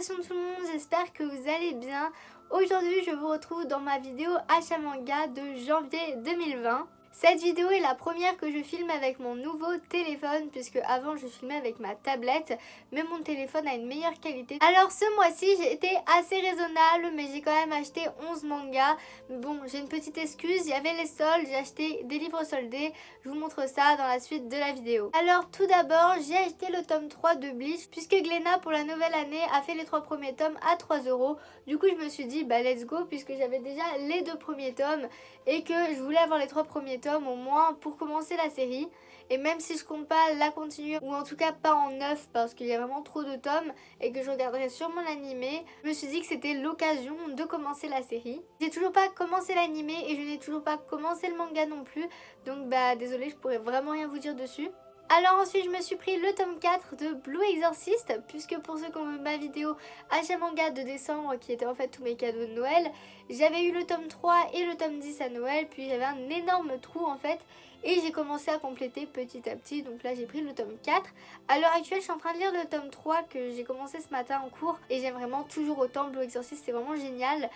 salutations tout le monde, j'espère que vous allez bien. Aujourd'hui je vous retrouve dans ma vidéo achat manga de janvier 2020. Cette vidéo est la première que je filme avec mon nouveau téléphone, puisque avant je filmais avec ma tablette, mais mon téléphone a une meilleure qualité. Alors ce mois-ci j'ai été assez raisonnable, mais j'ai quand même acheté 11 mangas. Bon, j'ai une petite excuse, il y avait les soldes, j'ai acheté des livres soldés, je vous montre ça dans la suite de la vidéo. Alors tout d'abord j'ai acheté le tome 3 de Bleach, puisque Glénat pour la nouvelle année a fait les 3 premiers tomes à 3 €. Du coup je me suis dit bah let's go, puisque j'avais déjà les 2 premiers tomes et que je voulais avoir les 3 premiers tomes au moins pour commencer la série. Et même si je compte pas la continuer, ou en tout cas pas en 9 parce qu'il y a vraiment trop de tomes et que je regarderai sûrement l'animé, je me suis dit que c'était l'occasion de commencer la série. J'ai toujours pas commencé l'animé et je n'ai toujours pas commencé le manga non plus, donc bah désolée, je pourrais vraiment rien vous dire dessus. Alors ensuite je me suis pris le tome 4 de Blue Exorcist, puisque pour ceux qui ont vu ma vidéo achat manga de décembre qui était en fait tous mes cadeaux de Noël, j'avais eu le tome 3 et le tome 10 à Noël, puis j'avais un énorme trou en fait et j'ai commencé à compléter petit à petit, donc là j'ai pris le tome 4. À l'heure actuelle je suis en train de lire le tome 3 que j'ai commencé ce matin en cours et j'aime vraiment toujours autant Blue Exorcist, c'est vraiment génial.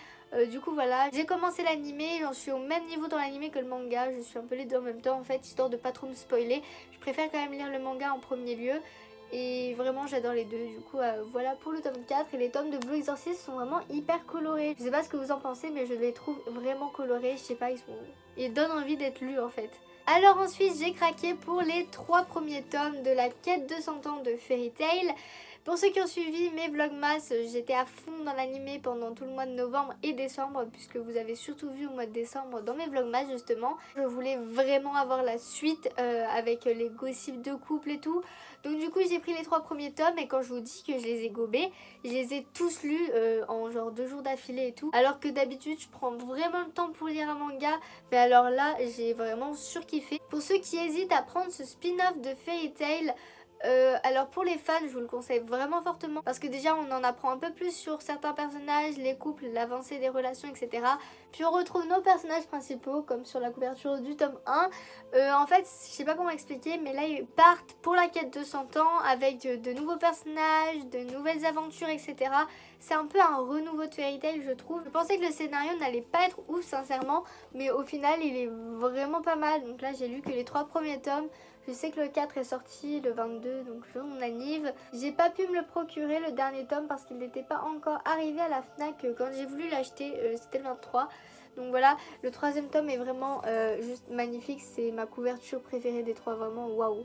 Du coup voilà, j'ai commencé l'animé, j'en suis au même niveau dans l'animé que le manga, je suis un peu les deux en même temps en fait, histoire de pas trop me spoiler. Je préfère quand même lire le manga en premier lieu et vraiment j'adore les deux. Du coup voilà pour le tome 4, et les tomes de Blue Exorcist sont vraiment hyper colorés. Je sais pas ce que vous en pensez, mais je les trouve vraiment colorés, je sais pas, ils donnent envie d'être lus en fait. Alors ensuite j'ai craqué pour les 3 premiers tomes de la quête de 100 ans de Fairy Tail. Pour ceux qui ont suivi mes vlogmas, j'étais à fond dans l'animé pendant tout le mois de novembre et décembre, puisque vous avez surtout vu au mois de décembre dans mes vlogmas justement. Je voulais vraiment avoir la suite avec les gossips de couple et tout. Donc du coup j'ai pris les 3 premiers tomes et quand je vous dis que je les ai gobés, je les ai tous lus en genre 2 jours d'affilée et tout. Alors que d'habitude je prends vraiment le temps pour lire un manga, mais alors là j'ai vraiment surkiffé. Pour ceux qui hésitent à prendre ce spin-off de Fairy Tail, alors pour les fans je vous le conseille vraiment fortement, parce que déjà on en apprend un peu plus sur certains personnages, les couples, l'avancée des relations, etc. Puis on retrouve nos personnages principaux comme sur la couverture du tome 1. En fait je sais pas comment expliquer, mais là ils partent pour la quête de 100 ans avec de nouveaux personnages, de nouvelles aventures, etc. C'est un peu un renouveau de Fairy Tail je trouve. Je pensais que le scénario n'allait pas être ouf sincèrement, mais au final il est vraiment pas mal. Donc là j'ai lu que les 3 premiers tomes. Je sais que le 4 est sorti le 22, donc jour de mon anniv. J'ai pas pu me le procurer le dernier tome parce qu'il n'était pas encore arrivé à la Fnac quand j'ai voulu l'acheter, c'était le 23. Donc voilà, le 3e tome est vraiment juste magnifique, c'est ma couverture préférée des 3, vraiment waouh,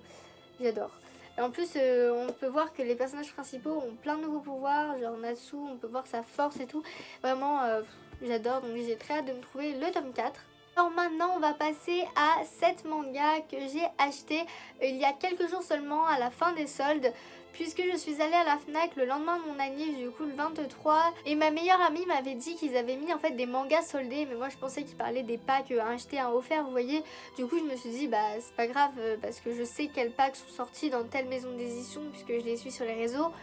j'adore. Et en plus on peut voir que les personnages principaux ont plein de nouveaux pouvoirs, genre Natsu, on peut voir sa force et tout. Vraiment j'adore, donc j'ai très hâte de me trouver le tome 4. Alors maintenant on va passer à cette manga que j'ai acheté il y a quelques jours seulement à la fin des soldes, puisque je suis allée à la Fnac le lendemain de mon anniv, du coup le 23, et ma meilleure amie m'avait dit qu'ils avaient mis en fait des mangas soldés, mais moi je pensais qu'ils parlaient des packs un acheté un offert, vous voyez. Du coup je me suis dit bah c'est pas grave, parce que je sais quels packs sont sortis dans telle maison d'édition puisque je les suis sur les réseaux.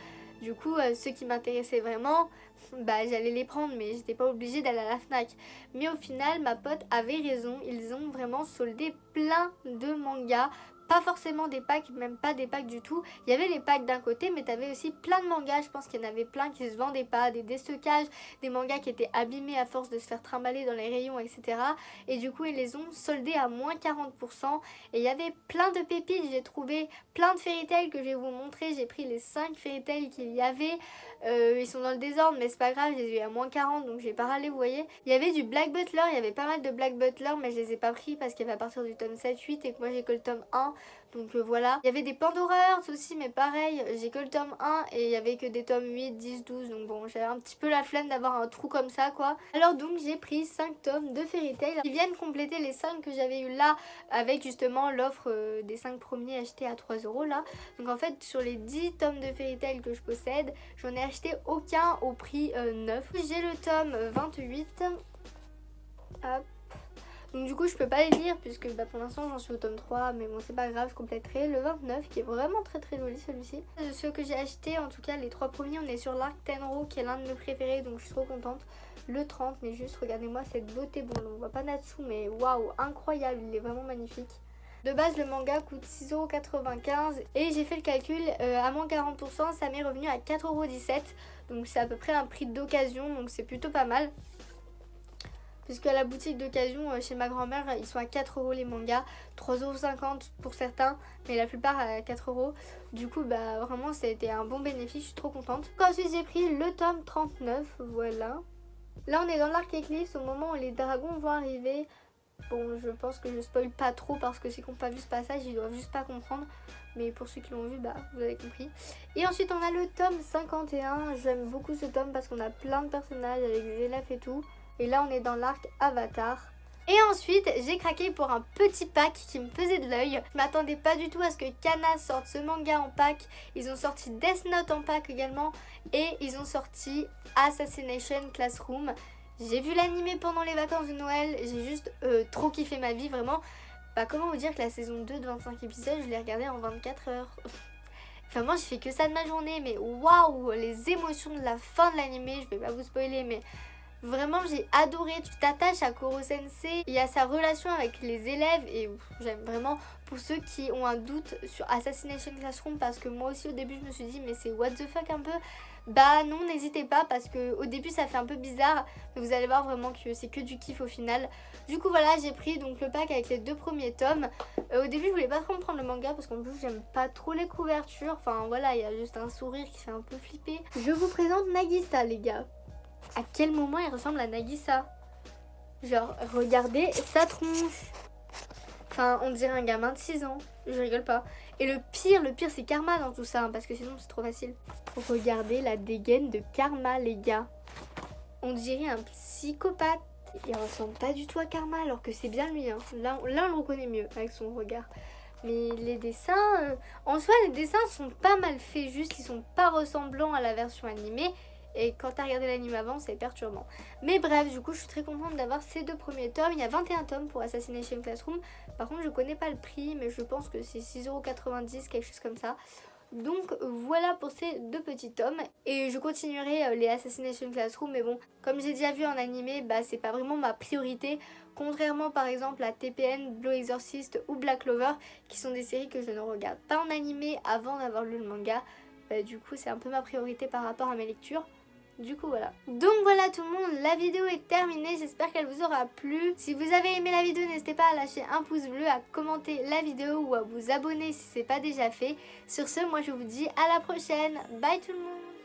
Du coup ceux qui m'intéressaient vraiment, bah j'allais les prendre, mais j'étais pas obligée d'aller à la Fnac. Mais au final ma pote avait raison, ils ont vraiment soldé plein de mangas. Pas forcément des packs, même pas des packs du tout. Il y avait les packs d'un côté, mais t'avais aussi plein de mangas. Je pense qu'il y en avait plein qui se vendaient pas, des déstockages, des mangas qui étaient abîmés à force de se faire trimballer dans les rayons, etc. Et du coup ils les ont soldés à moins 40%. Et il y avait plein de pépites, j'ai trouvé plein de Fairy Tail que je vais vous montrer. J'ai pris les 5 Fairy Tail qu'il y avait. Ils sont dans le désordre, mais c'est pas grave, je les ai eu à moins 40, donc j'ai pas râlé, vous voyez. Il y avait du Black Butler, il y avait pas mal de Black Butler, mais je les ai pas pris parce qu'il y avait à partir du tome 7-8 et que moi j'ai que le tome 1. Donc voilà. Il y avait des Pandora aussi, mais pareil, j'ai que le tome 1 et il y avait que des tomes 8, 10, 12. Donc bon, j'avais un petit peu la flemme d'avoir un trou comme ça quoi. Alors donc j'ai pris 5 tomes de Fairy Tail qui viennent compléter les 5 que j'avais eu là, avec justement l'offre des 5 premiers achetés à 3 € là. Donc en fait sur les 10 tomes de Fairy Tail que je possède, j'en ai acheté aucun au prix 9. J'ai le tome 28. Hop. Donc du coup je peux pas les lire puisque bah, pour l'instant j'en suis au tome 3, mais bon c'est pas grave, je compléterai le 29 qui est vraiment très joli celui-ci. De ceux que j'ai acheté, en tout cas les 3 premiers, on est sur l'arc Tenro qui est l'un de mes préférés, donc je suis trop contente. Le 30, mais juste regardez-moi cette beauté, bon on voit pas Natsu mais waouh, incroyable, il est vraiment magnifique. De base le manga coûte 6,95 € et j'ai fait le calcul, à moins 40% ça m'est revenu à 4,17 €. Donc c'est à peu près un prix d'occasion, donc c'est plutôt pas mal. Puisque à la boutique d'occasion chez ma grand-mère, ils sont à 4 € les mangas, 3,50 € pour certains, mais la plupart à 4 €. Du coup, bah vraiment, ça a été un bon bénéfice, je suis trop contente. Ensuite, j'ai pris le tome 39, voilà. Là, on est dans l'arc Eclipse, au moment où les dragons vont arriver. Bon, je pense que je spoil pas trop parce que ceux qui n'ont pas vu ce passage, ils doivent juste pas comprendre. Mais pour ceux qui l'ont vu, bah vous avez compris. Et ensuite, on a le tome 51. J'aime beaucoup ce tome parce qu'on a plein de personnages avec des élèves et tout. Et là, on est dans l'arc Avatar. Et ensuite, j'ai craqué pour un petit pack qui me faisait de l'œil. Je m'attendais pas du tout à ce que Kana sorte ce manga en pack. Ils ont sorti Death Note en pack également. Et ils ont sorti Assassination Classroom. J'ai vu l'animé pendant les vacances de Noël. J'ai juste trop kiffé ma vie, vraiment. Bah, comment vous dire que la saison 2 de 25 épisodes, je l'ai regardée en 24 heures. Enfin, moi, je fais que ça de ma journée. Mais waouh, les émotions de la fin de l'animé, je vais pas vous spoiler, mais... Vraiment j'ai adoré, tu t'attaches à Koro Sensei et à sa relation avec les élèves et j'aime vraiment pour ceux qui ont un doute sur Assassination Classroom parce que moi aussi au début je me suis dit mais c'est what the fuck un peu. Bah non, n'hésitez pas parce que au début ça fait un peu bizarre mais vous allez voir vraiment que c'est que du kiff au final. Du coup voilà, j'ai pris donc le pack avec les 2 premiers tomes. Au début je voulais pas trop me prendre le manga parce qu'en plus j'aime pas trop les couvertures. Enfin voilà, il y a juste un sourire qui fait un peu flipper. Je vous présente Nagisa les gars. À quel moment il ressemble à Nagisa? Genre, regardez sa tronche. Enfin, on dirait un gamin de 6 ans. Je rigole pas. Et le pire c'est Karma dans tout ça, hein, parce que sinon c'est trop facile. Regardez la dégaine de Karma, les gars. On dirait un psychopathe. Il ressemble pas du tout à Karma, alors que c'est bien lui. Hein. Là, on le reconnaît mieux avec son regard. Mais les dessins... en soi, les dessins sont pas mal faits, juste ils sont pas ressemblants à la version animée. Et quand t'as regardé l'anime avant, c'est perturbant. Mais bref, du coup, je suis très contente d'avoir ces 2 premiers tomes. Il y a 21 tomes pour Assassination Classroom. Par contre, je connais pas le prix, mais je pense que c'est 6,90 €, quelque chose comme ça. Donc voilà pour ces 2 petits tomes. Et je continuerai les Assassination Classroom. Mais bon, comme j'ai déjà vu en animé, bah c'est pas vraiment ma priorité. Contrairement par exemple à TPN, Blue Exorcist ou Black Clover, qui sont des séries que je ne regarde pas en animé avant d'avoir lu le manga. Bah, du coup, c'est un peu ma priorité par rapport à mes lectures. Du coup voilà. Donc voilà tout le monde, la vidéo est terminée, j'espère qu'elle vous aura plu. Si vous avez aimé la vidéo, n'hésitez pas à lâcher un pouce bleu, à commenter la vidéo ou à vous abonner si ce n'est pas déjà fait. Sur ce, moi je vous dis à la prochaine. Bye tout le monde.